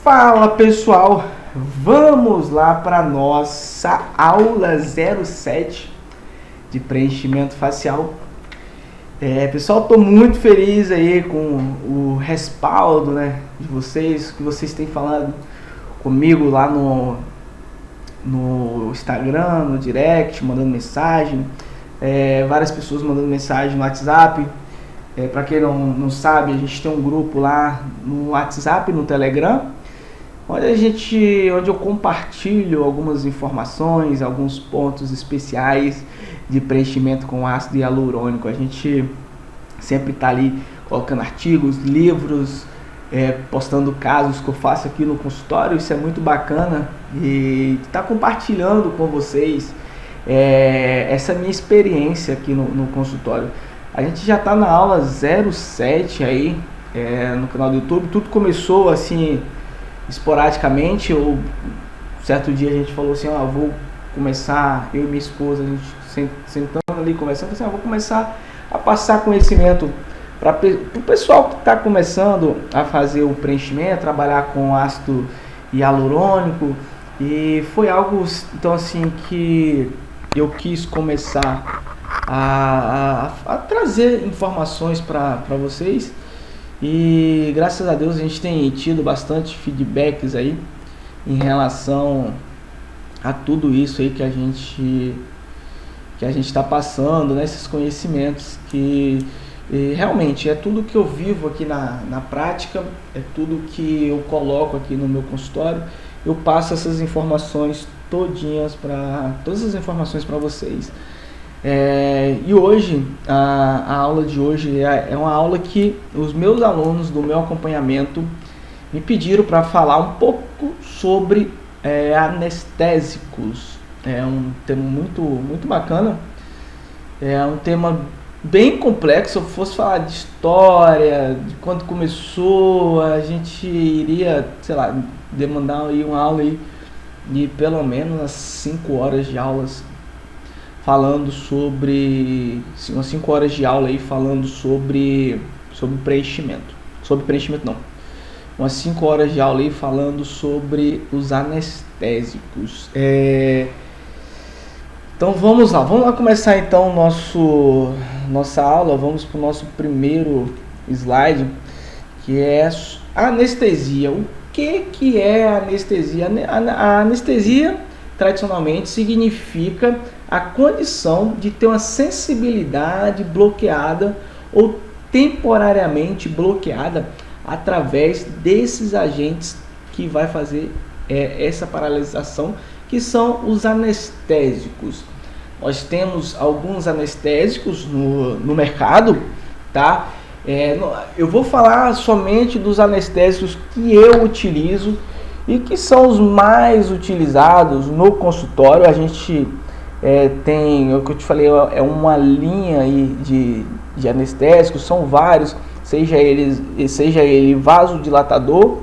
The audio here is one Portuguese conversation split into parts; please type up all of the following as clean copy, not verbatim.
Fala pessoal, vamos lá para nossa aula 07 de preenchimento facial. Pessoal, estou muito feliz aí com o respaldo, né, de vocês, que vocês têm falado comigo lá no Instagram, no direct, mandando mensagem, várias pessoas mandando mensagem no WhatsApp. Para quem não sabe, a gente tem um grupo lá no WhatsApp, no Telegram, onde eu compartilho algumas informações, alguns pontos especiais de preenchimento com ácido hialurônico. A gente sempre está ali colocando artigos, livros, postando casos que eu faço aqui no consultório. Isso é muito bacana e está compartilhando com vocês essa minha experiência aqui no consultório. A gente já está na aula 07 aí no canal do YouTube. Tudo começou assim esporadicamente. Certo dia a gente falou assim, vou começar, eu e minha esposa, a gente sentando ali, conversando, assim, vou começar a passar conhecimento para o pessoal que está começando a fazer o preenchimento, trabalhar com ácido hialurônico. E foi algo então assim que eu quis começar a trazer informações para vocês, e graças a Deus a gente tem tido bastante feedbacks aí em relação a tudo isso aí que a gente está passando, né, esses conhecimentos que realmente é tudo que eu vivo aqui na prática, é tudo que eu coloco aqui no meu consultório. Eu passo essas informações todas as informações para vocês. E hoje, a aula de hoje é uma aula que os meus alunos do meu acompanhamento me pediram para falar um pouco sobre anestésicos. É um tema muito bacana, é um tema bem complexo. Se eu fosse falar de história, de quando começou, a gente iria, sei lá, demandar aí uma aula aí de pelo menos umas 5 horas de aulas, falando sobre umas 5 horas de aula aí falando sobre preenchimento. Sobre preenchimento não. Umas 5 horas de aula aí falando sobre os anestésicos. Então vamos lá começar então nossa aula. Vamos para o nosso primeiro slide, que é a anestesia. O que é a anestesia? A anestesia tradicionalmente significa a condição de ter uma sensibilidade bloqueada ou temporariamente bloqueada através desses agentes que vai fazer essa paralisação, que são os anestésicos. Nós temos alguns anestésicos no mercado, tá? Eu vou falar somente dos anestésicos que eu utilizo e que são os mais utilizados no consultório. A gente tem, o que eu te falei, é uma linha aí de anestésicos, são vários, seja ele vasodilatador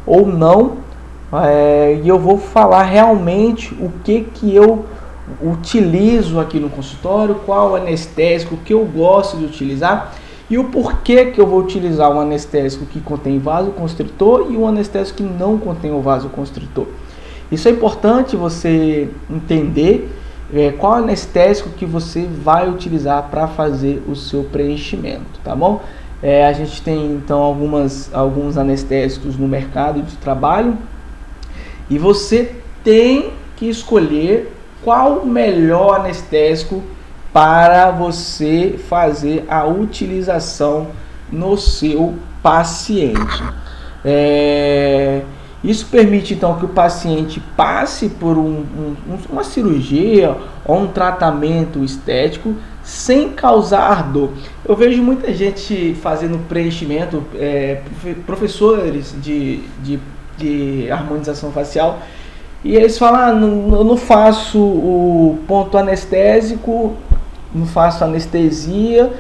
ou não. E eu vou falar realmente o que eu utilizo aqui no consultório, qual anestésico que eu gosto de utilizar e o porquê que eu vou utilizar um anestésico que contém vasoconstritor e um anestésico que não contém o vasoconstritor. Isso é importante você entender qual anestésico que você vai utilizar para fazer o seu preenchimento, tá bom? A gente tem então alguns anestésicos no mercado de trabalho, e você tem que escolher qual o melhor anestésico para você fazer a utilização no seu paciente. Isso permite então que o paciente passe por uma cirurgia ou um tratamento estético sem causar dor. Eu vejo muita gente fazendo preenchimento, professores de harmonização facial, e eles falam: eu não faço o ponto anestésico, não faço anestesia,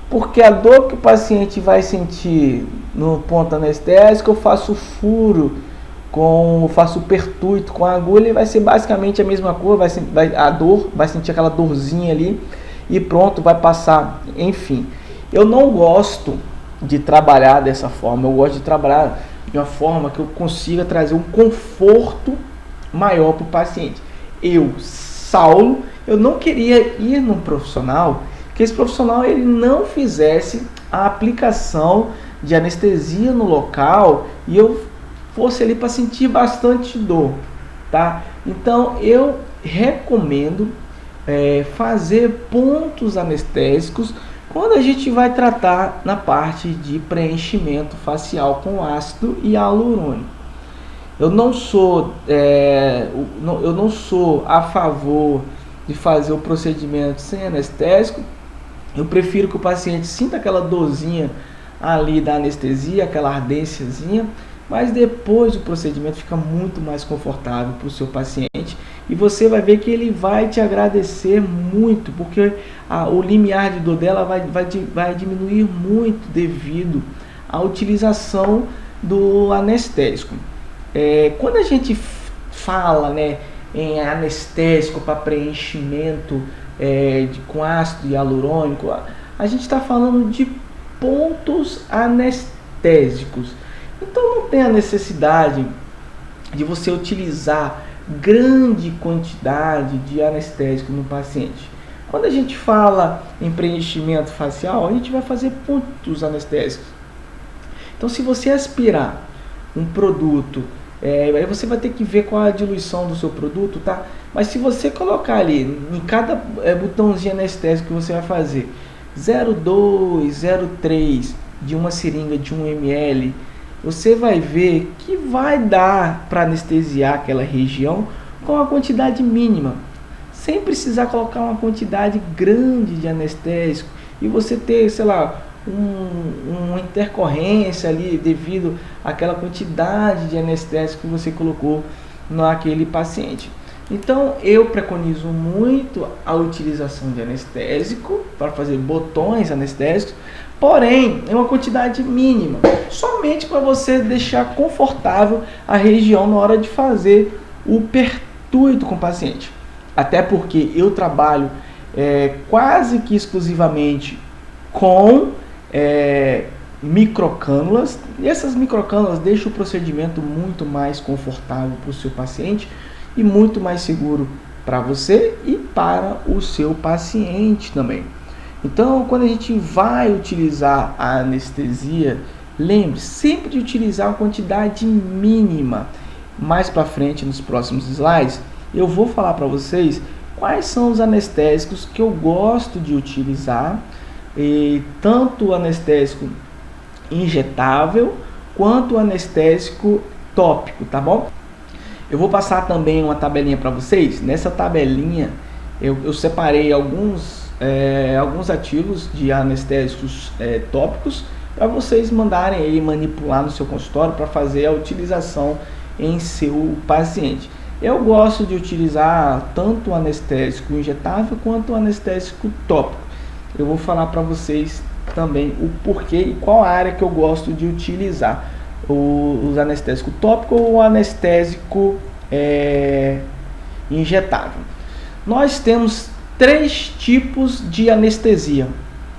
porque a dor que o paciente vai sentir no ponto anestésico, eu faço furo, faço pertuito com a agulha, e vai ser basicamente a mesma coisa, vai sentir aquela dorzinha ali e pronto, vai passar. Enfim, eu não gosto de trabalhar dessa forma. Eu gosto de trabalhar de uma forma que eu consiga trazer um conforto maior para o paciente. Eu, Saulo, eu não queria ir num profissional que esse profissional ele não fizesse a aplicação de anestesia no local e eu fosse ali para sentir bastante dor, tá? Então eu recomendo fazer pontos anestésicos quando a gente vai tratar na parte de preenchimento facial com ácido hialurônico. Eu não sou a favor de fazer o procedimento sem anestésico. Eu prefiro que o paciente sinta aquela dorzinha ali da anestesia, aquela ardênciazinha, mas depois o procedimento fica muito mais confortável para o seu paciente e você vai ver que ele vai te agradecer muito, porque o limiar de dor dela vai diminuir muito devido à utilização do anestésico. Quando a gente fala, né, em anestésico para preenchimento com ácido hialurônico, a gente está falando de pontos anestésicos. Então não tem a necessidade de você utilizar grande quantidade de anestésico no paciente. Quando a gente fala em preenchimento facial, a gente vai fazer pontos anestésicos. Então se você aspirar um produto, aí você vai ter que ver qual a diluição do seu produto, tá? Mas se você colocar ali em cada botãozinho anestésico que você vai fazer 0,2, 0,3 de uma seringa de 1 ml, você vai ver que vai dar para anestesiar aquela região com uma quantidade mínima, sem precisar colocar uma quantidade grande de anestésico e você ter, sei lá, uma intercorrência ali devido àquela quantidade de anestésico que você colocou naquele paciente. Então eu preconizo muito a utilização de anestésico para fazer botões anestésicos, porém em uma quantidade mínima, somente para você deixar confortável a região na hora de fazer o pertuito com o paciente. Até porque eu trabalho quase que exclusivamente com microcânulas, e essas microcânulas deixam o procedimento muito mais confortável para o seu paciente e muito mais seguro para você e para o seu paciente também. Então, quando a gente vai utilizar a anestesia, lembre sempre de utilizar uma quantidade mínima. Mais para frente, nos próximos slides, eu vou falar para vocês quais são os anestésicos que eu gosto de utilizar, tanto o anestésico injetável quanto o anestésico tópico, tá bom? Eu vou passar também uma tabelinha para vocês. Nessa tabelinha eu separei alguns ativos de anestésicos tópicos para vocês mandarem aí manipular no seu consultório para fazer a utilização em seu paciente. Eu gosto de utilizar tanto o anestésico injetável quanto o anestésico tópico. Eu vou falar para vocês também o porquê e qual área que eu gosto de utilizar. Os anestésico tópico ou o anestésico injetável. Nós temos 3 tipos de anestesia.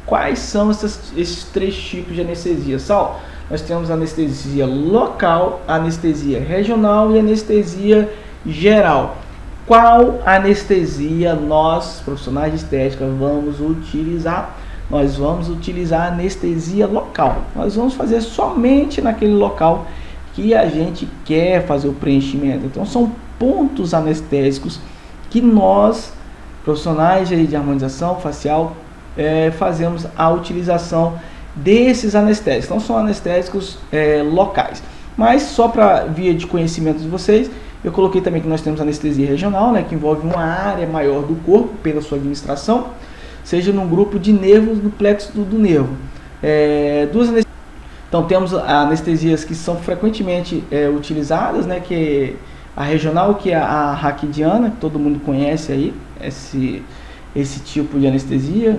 Quais são esses 3 tipos de anestesia, Sal? Nós temos anestesia local, anestesia regional e anestesia geral. Qual anestesia nós, profissionais de estética, vamos utilizar? Nós vamos utilizar anestesia local. Nós vamos fazer somente naquele local que a gente quer fazer o preenchimento. Então são pontos anestésicos que nós, profissionais de harmonização facial, fazemos a utilização desses anestésicos. Então são anestésicos locais. Mas só para via de conhecimento de vocês, eu coloquei também que nós temos anestesia regional, né, que envolve uma área maior do corpo pela sua administração, seja num grupo de nervos no plexo do nervo. Então temos anestesias que são frequentemente utilizadas, né, que a regional, que é a raquidiana, que todo mundo conhece aí, esse tipo de anestesia.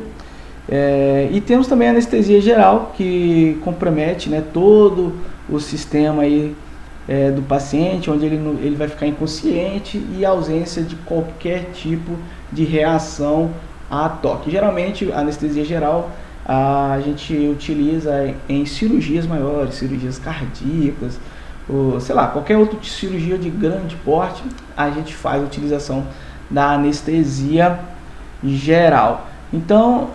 E temos também a anestesia geral, que compromete, né, todo o sistema aí, do paciente, onde ele vai ficar inconsciente e ausência de qualquer tipo de reação a toque. Geralmente a anestesia geral a gente utiliza em cirurgias maiores, cirurgias cardíacas, ou sei lá, qualquer outra cirurgia de grande porte, a gente faz a utilização da anestesia geral. Então,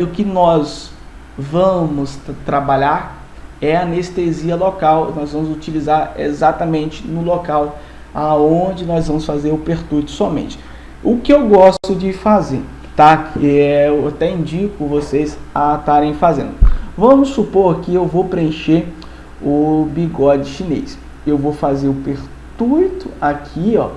o que nós vamos trabalhar é anestesia local. Nós vamos utilizar exatamente no local aonde nós vamos fazer o pertuite somente. O que eu gosto de fazer, tá? Eu até indico vocês a estarem fazendo. Vamos supor que eu vou preencher o bigode chinês. Eu vou fazer o pertuito aqui, ó,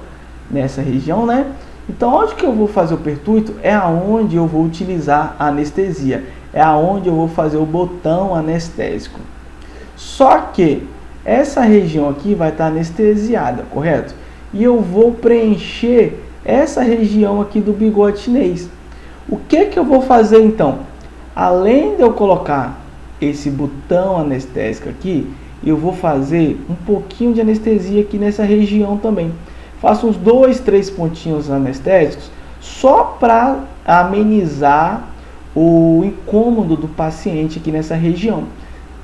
nessa região, né? Então, onde que eu vou fazer o pertuito é aonde eu vou utilizar a anestesia, é aonde eu vou fazer o botão anestésico. Só que essa região aqui vai estar anestesiada, correto? E eu vou preencher essa região aqui do bigode chinês. O que que eu vou fazer então? Além de eu colocar esse botão anestésico aqui, eu vou fazer um pouquinho de anestesia aqui nessa região também. Faço uns 2, 3 pontinhos anestésicos só para amenizar o incômodo do paciente aqui nessa região,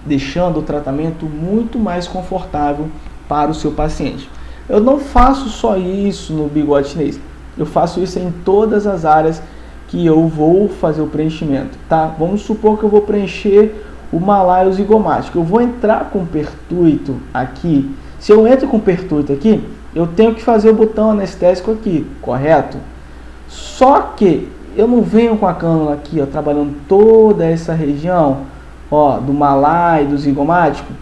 deixando o tratamento muito mais confortável para o seu paciente. Eu não faço só isso no bigode chinês, eu faço isso em todas as áreas que eu vou fazer o preenchimento, tá? Vamos supor que eu vou preencher o malaio zigomático. Eu vou entrar com pertuito aqui. Se eu entro com pertuito aqui, eu tenho que fazer o botão anestésico aqui, correto? Só que eu não venho com a cânula aqui, ó, trabalhando toda essa região, ó, do malaio, do zigomático.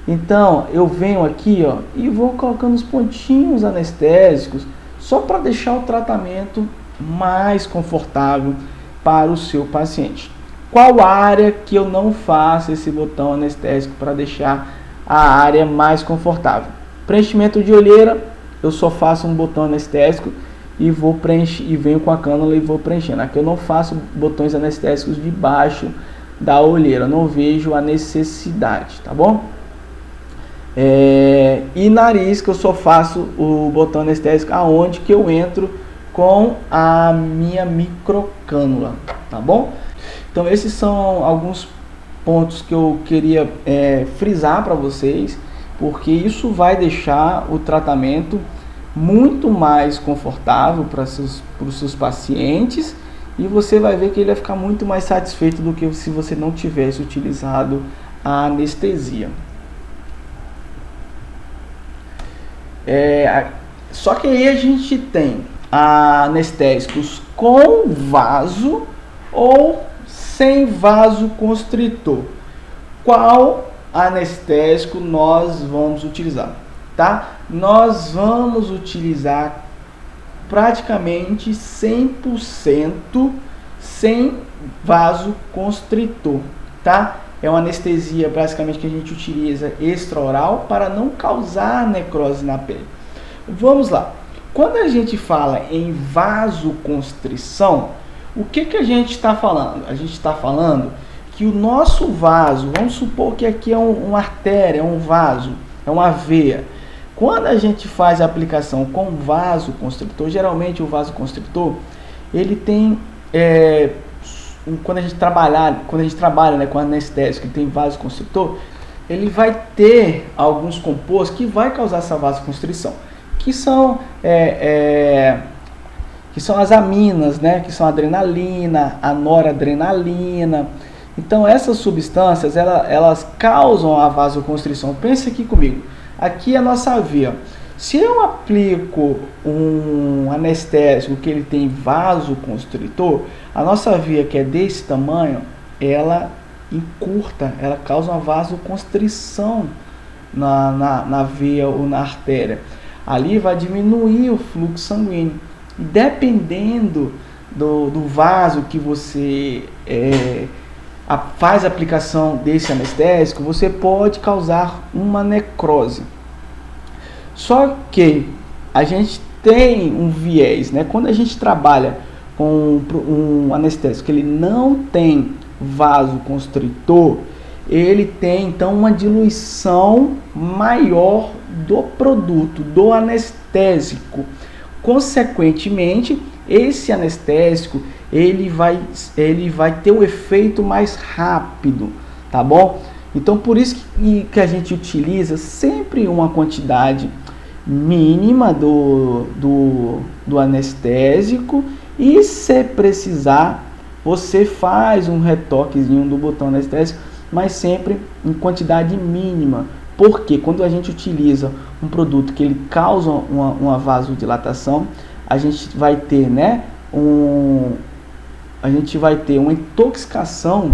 Então, eu venho aqui, ó, e vou colocando os pontinhos anestésicos só para deixar o tratamento mais confortável para o seu paciente. Qual área que eu não faço esse botão anestésico para deixar a área mais confortável? Preenchimento de olheira, eu só faço um botão anestésico e vou preencher, e venho com a cânula e vou preenchendo. Aqui eu não faço botões anestésicos debaixo da olheira, não vejo a necessidade, tá bom? E nariz, que eu só faço o botão anestésico aonde que eu entro com a minha microcânula, tá bom? Então esses são alguns pontos que eu queria frisar para vocês, porque isso vai deixar o tratamento muito mais confortável para os seus pacientes, e você vai ver que ele vai ficar muito mais satisfeito do que se você não tivesse utilizado a anestesia. Só que aí a gente tem anestésicos com vaso ou sem vasoconstritor. Qual anestésico nós vamos utilizar? Tá? Nós vamos utilizar praticamente 100% sem vasoconstritor, tá? É uma anestesia basicamente que a gente utiliza extraoral para não causar necrose na pele. Vamos lá. Quando a gente fala em vasoconstrição, o que que a gente está falando? A gente está falando que o nosso vaso, vamos supor que aqui é uma artéria, é um vaso, é uma veia. Quando a gente faz a aplicação com vasoconstritor, geralmente o vasoconstritor, ele tem, quando a gente trabalha, né, com anestésico, ele tem vasoconstritor, ele vai ter alguns compostos que vai causar essa vasoconstrição, que são as aminas, né, que são a adrenalina, a noradrenalina. Então essas substâncias, elas causam a vasoconstrição. Pense aqui comigo. Aqui é a nossa veia. Se eu aplico um anestésico que ele tem vasoconstritor, a nossa veia, que é desse tamanho, ela encurta, ela causa uma vasoconstrição na veia ou na artéria. Ali vai diminuir o fluxo sanguíneo. E dependendo do vaso que você faz a aplicação desse anestésico, você pode causar uma necrose. Só que a gente tem um viés, né? Quando a gente trabalha com um anestésico que ele não tem vasoconstritor, ele tem então uma diluição maior do produto, do anestésico. Consequentemente, esse anestésico ele vai ter o efeito mais rápido, tá bom? Então, por isso que a gente utiliza sempre uma quantidade mínima do anestésico, e se precisar, você faz um retoquezinho do botão anestésico, mas sempre em quantidade mínima. Porque quando a gente utiliza um produto que ele causa uma vasodilatação, a gente vai ter, né, uma intoxicação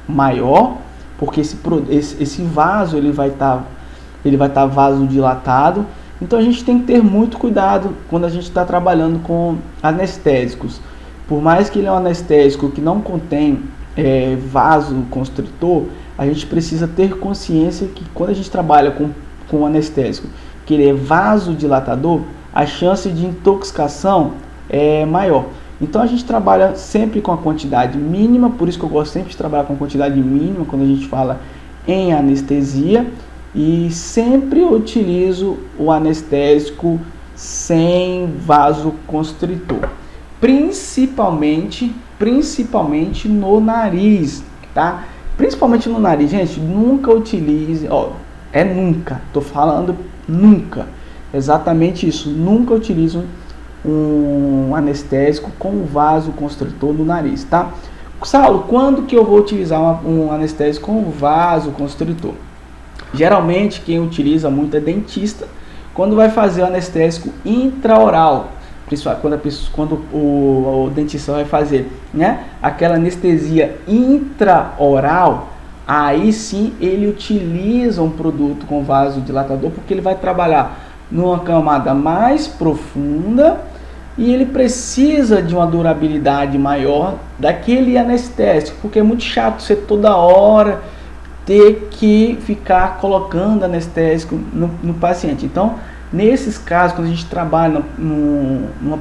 maior, porque esse vaso ele vai estar vasodilatado. Então a gente tem que ter muito cuidado quando a gente está trabalhando com anestésicos. Por mais que ele é um anestésico que não contém vasoconstritor, a gente precisa ter consciência que quando a gente trabalha com um anestésico que ele é vasodilatador, a chance de intoxicação é maior. Então a gente trabalha sempre com a quantidade mínima, por isso que eu gosto sempre de trabalhar com a quantidade mínima quando a gente fala em anestesia, e sempre utilizo o anestésico sem vasoconstritor, principalmente no nariz, tá? Principalmente no nariz, gente, nunca utilize, nunca, tô falando nunca, exatamente isso, nunca utilizo um anestésico com vasoconstritor no nariz, tá? Saulo, quando que eu vou utilizar um anestésico com vasoconstritor? Geralmente quem utiliza muito é dentista, quando vai fazer o anestésico intraoral, quando o dentista vai fazer, né, aquela anestesia intraoral, aí sim ele utiliza um produto com vasodilatador, porque ele vai trabalhar numa camada mais profunda e ele precisa de uma durabilidade maior daquele anestésico, porque é muito chato você toda hora ter que ficar colocando anestésico no paciente. Então, nesses casos, quando a gente trabalha numa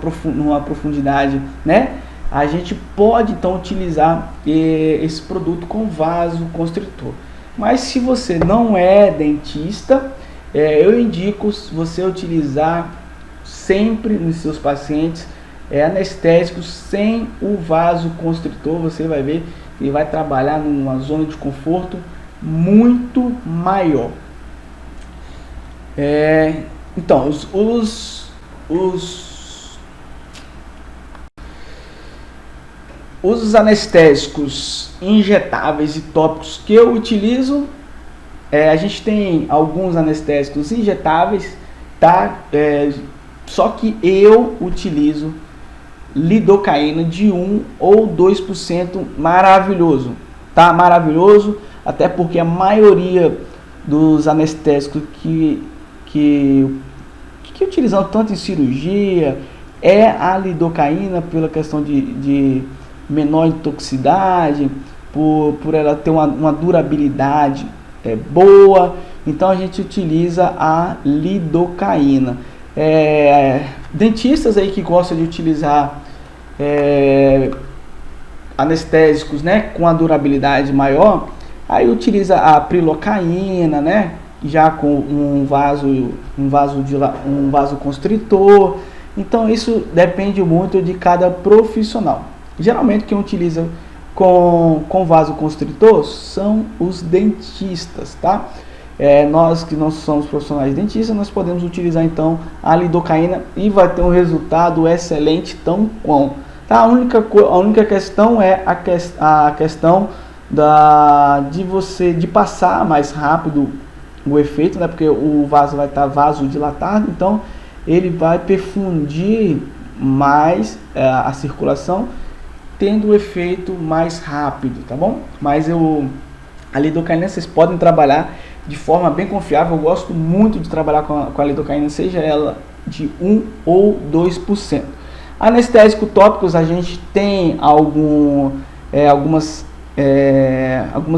profundidade, né, a gente pode então utilizar esse produto com vasoconstritor. Mas se você não é dentista, eu indico você utilizar sempre nos seus pacientes anestésicos sem o vasoconstritor. Você vai ver que ele vai trabalhar numa zona de conforto muito maior. Então, os anestésicos injetáveis e tópicos que eu utilizo, a gente tem alguns anestésicos injetáveis, tá? Só que eu utilizo lidocaína de 1 ou 2%, maravilhoso, tá? Maravilhoso, até porque a maioria dos anestésicos que utilizam tanto em cirurgia é a lidocaína, pela questão de menor intoxicidade, por ela ter uma durabilidade boa. Então a gente utiliza a lidocaína. Dentistas aí que gostam de utilizar anestésicos, né, com a durabilidade maior, aí utiliza a prilocaína, né, já com um vasoconstritor. Então isso depende muito de cada profissional. Geralmente quem utiliza com vasoconstritor são os dentistas, tá? Nós que não somos profissionais dentistas, nós podemos utilizar então a lidocaína e vai ter um resultado excelente tão bom, tá? A única questão é a questão de passar mais rápido o efeito, né? Porque o vaso vai estar vasodilatado, então ele vai perfundir mais a circulação, tendo o efeito mais rápido, tá bom? Mas a lidocaína vocês podem trabalhar de forma bem confiável. Eu gosto muito de trabalhar com a lidocaína, seja ela de 1 ou 2%. Anestésico tópicos, a gente tem algumas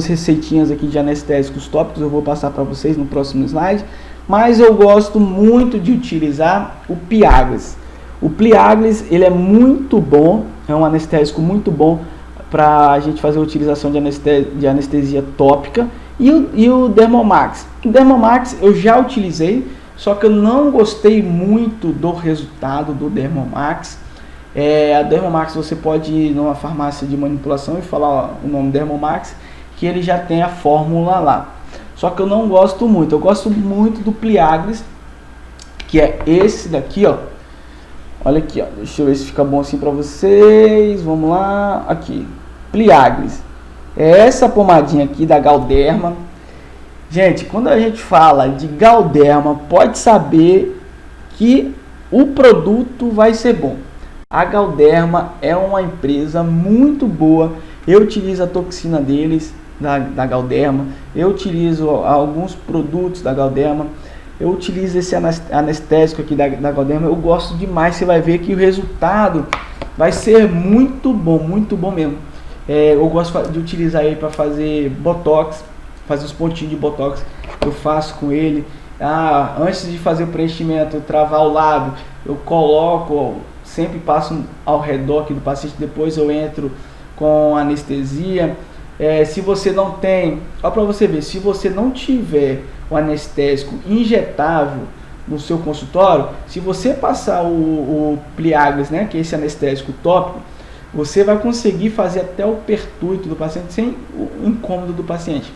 receitinhas aqui de anestésicos tópicos, eu vou passar para vocês no próximo slide, mas eu gosto muito de utilizar o Pliaglis. O Pliaglis, ele é muito bom, é um anestésico muito bom para a gente fazer a utilização de anestesia tópica. E o Dermomax. O Dermomax eu já utilizei, só que eu não gostei muito do resultado do Dermomax. A Dermomax, você pode ir numa farmácia de manipulação e falar o nome Dermomax, que ele já tem a fórmula lá. só que eu não gosto muito. Eu gosto muito do Pliaglis, que é esse daqui, ó. Olha aqui, ó. Deixa eu ver se fica bom assim pra vocês. Vamos lá. Aqui. Pliaglis. É essa pomadinha aqui da Galderma. Gente, quando a gente fala de Galderma, pode saber que o produto vai ser bom. A Galderma é uma empresa muito boa. Eu utilizo a toxina deles, da Galderma. Eu utilizo alguns produtos da Galderma. Eu utilizo esse anestésico aqui da Galderma. Eu gosto demais. Você vai ver que o resultado vai ser muito bom mesmo. Eu gosto de utilizar ele para fazer botox, fazer os pontinhos de botox. Eu faço com ele. Antes de fazer o preenchimento, travar o lábio, eu coloco, sempre passo ao redor aqui do paciente. Depois eu entro com anestesia. Se você não tem, ó, para você ver, se você não tiver o anestésico injetável no seu consultório, se você passar o Pliaglis, né, que é esse anestésico tópico, você vai conseguir fazer até o pertuito do paciente sem o incômodo do paciente.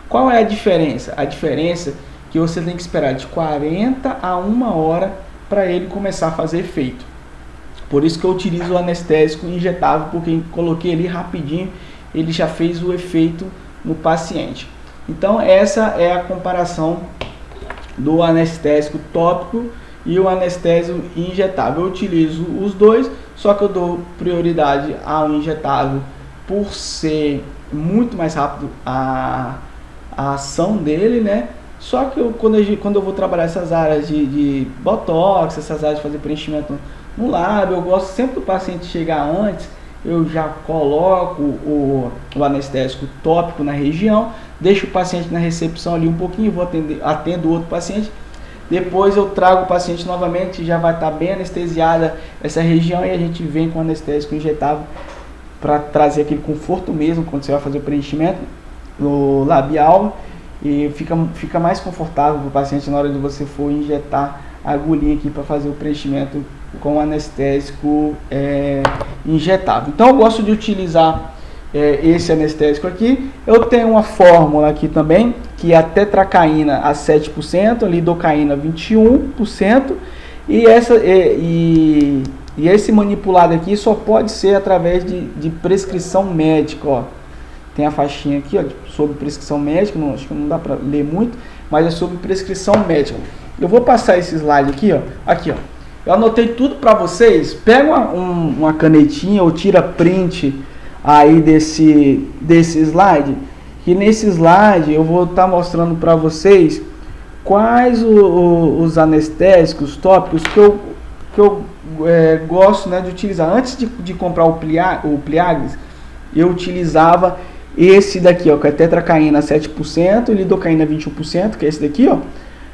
Qual é a diferença? A diferença é que você tem que esperar de 40 a 1 hora para ele começar a fazer efeito. Por isso que eu utilizo o anestésico injetável, porque coloquei ele rapidinho, ele já fez o efeito no paciente. Então essa é a comparação do anestésico tópico e o anestésico injetável. Eu utilizo os dois, só que eu dou prioridade ao injetável por ser muito mais rápido a ação dele, né? Só que quando eu vou trabalhar essas áreas de botox, essas áreas de fazer preenchimento no lábio, eu gosto sempre do paciente chegar antes, eu já coloco o anestésico tópico na região, deixo o paciente na recepção ali um pouquinho, atendo o outro paciente, depois eu trago o paciente novamente, já vai estar bem anestesiada essa região e a gente vem com o anestésico injetável para trazer aquele conforto mesmo quando você vai fazer o preenchimento no labial, e fica mais confortável para o paciente na hora de você for injetar a agulhinha aqui para fazer o preenchimento com anestésico injetável. Então eu gosto de utilizar esse anestésico aqui. Eu tenho uma fórmula aqui também, que é a tetracaína a 7%, a lidocaína 21%, e esse manipulado aqui só pode ser através de prescrição médica, ó. Tem a faixinha aqui, ó, sobre prescrição médica, acho que não dá para ler muito, mas é sobre prescrição médica. Eu vou passar esse slide aqui, ó. Aqui, ó. Eu anotei tudo para vocês. Pega uma canetinha ou tira print aí desse slide. E nesse slide eu vou estar mostrando para vocês quais os anestésicos tópicos que eu gosto, né, de utilizar. Antes de comprar o Pliaglis, eu utilizava esse daqui, ó, que é tetracaína 7% e lidocaína 21%, que é esse daqui, ó.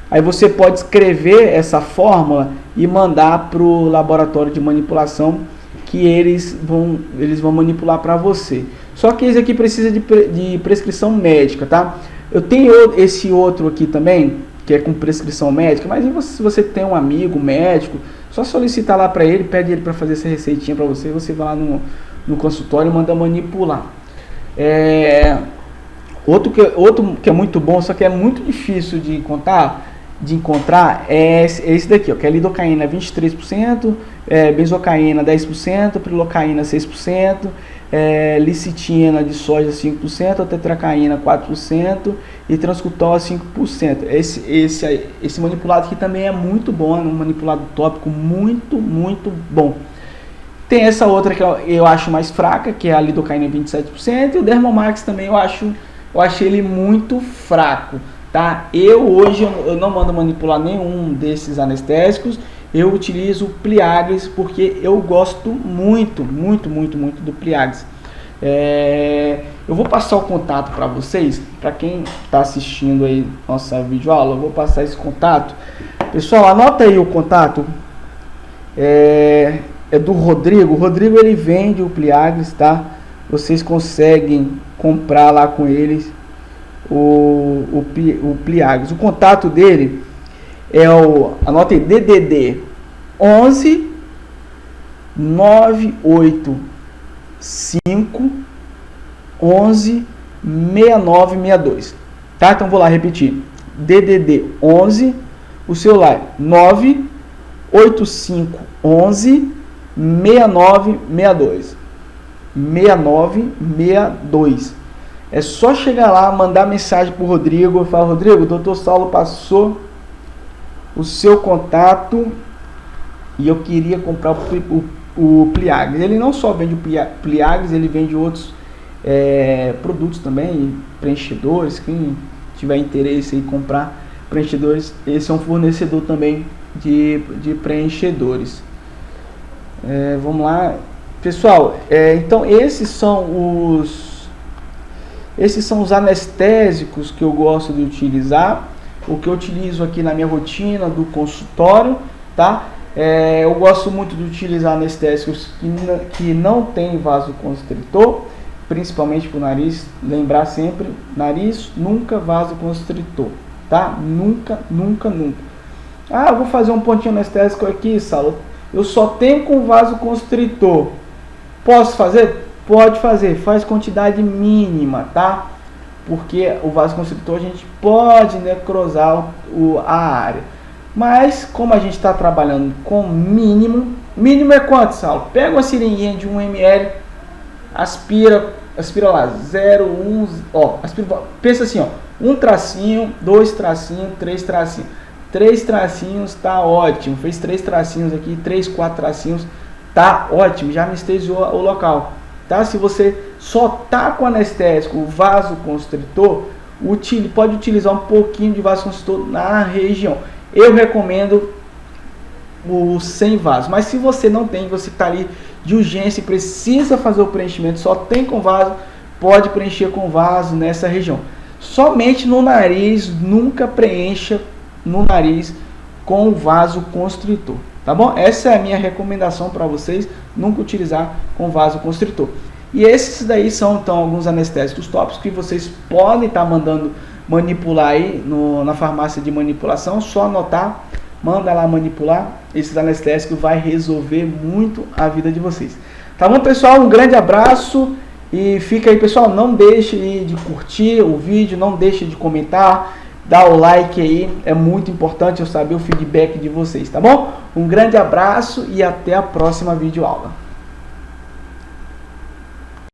Aí você pode escrever essa fórmula e mandar para o laboratório de manipulação, que eles vão manipular para você. Só que esse aqui precisa de prescrição médica, tá? Eu tenho esse outro aqui também, que é com prescrição médica, mas se você tem um amigo médico, só solicitar lá para ele, pede ele para fazer essa receitinha para você, você vai lá no consultório e manda manipular. Outro que é muito bom, só que é muito difícil de encontrar é esse daqui, ó, que é lidocaína 23%, benzocaína 10%, prilocaína 6%, licitina de soja 5%, tetracaína 4% e transcutol 5%. Esse manipulado aqui também é muito bom, é um manipulado tópico muito bom. Tem essa outra que eu acho mais fraca, que é a lidocaína 27%, e o Dermomax também eu achei ele muito fraco, tá? Hoje eu não mando manipular nenhum desses anestésicos, eu utilizo o Pliaglis porque eu gosto muito do Pliaglis. Eu vou passar o contato para vocês, para quem está assistindo aí nossa videoaula, eu vou passar esse contato. Pessoal, anota aí o contato. É do Rodrigo. O Rodrigo, ele vende o Pliaglis, tá? Vocês conseguem comprar lá com eles o Pliaglis. O contato dele é anota aí, DDD 11 985 11 6962, tá? Então vou lá repetir. DDD 11, o celular 98511 6962. 6962. É só chegar lá, mandar mensagem pro Rodrigo, falar: Rodrigo, o Dr. Saulo passou o seu contato e eu queria comprar o Pliagres. Ele não só vende o Pliagres, ele vende outros produtos também, preenchedores. Quem tiver interesse em comprar preenchedores, esse é um fornecedor também de preenchedores. Vamos lá, pessoal. Então esses são os anestésicos que eu gosto de utilizar, o que eu utilizo aqui na minha rotina do consultório, tá? Eu gosto muito de utilizar anestésicos que não tem vasoconstritor, principalmente para o nariz. Lembrar sempre: nariz, nunca vasoconstritor, tá? Nunca, nunca, nunca. Ah, eu vou fazer um pontinho anestésico aqui, Saulo, eu só tenho com vasoconstritor. Posso fazer? Pode fazer, faz quantidade mínima, tá? Porque o vasoconstritor a gente pode necrosar a área. Mas como a gente está trabalhando com mínimo é quanto, Saulo? Pega uma seringuinha de 1 ml, aspira lá, 0, 1, ó, pensa assim, ó, 1 tracinho, 2 tracinhos, 3 tracinhos. 3 tracinhos tá ótimo. Fez 3 tracinhos aqui, 3, 4 tracinhos, tá ótimo, já anestesiou o local. Tá? Se você só tá com anestésico, o vasoconstritor, pode utilizar um pouquinho de vasoconstritor na região. Eu recomendo o sem vaso, mas se você não tem, você está ali de urgência e precisa fazer o preenchimento, só tem com vaso, pode preencher com vaso nessa região. Somente no nariz, nunca preencha no nariz com o vasoconstritor. Tá bom? Essa é a minha recomendação para vocês, nunca utilizar com vasoconstritor. E esses daí são então alguns anestésicos tópicos que vocês podem estar mandando manipular aí na farmácia de manipulação. Só anotar, manda lá manipular. Esses anestésicos vai resolver muito a vida de vocês. Tá bom, pessoal? Um grande abraço e fica aí, pessoal. Não deixe de curtir o vídeo, não deixe de comentar. Dá o like aí, é muito importante eu saber o feedback de vocês, tá bom? Um grande abraço e até a próxima videoaula.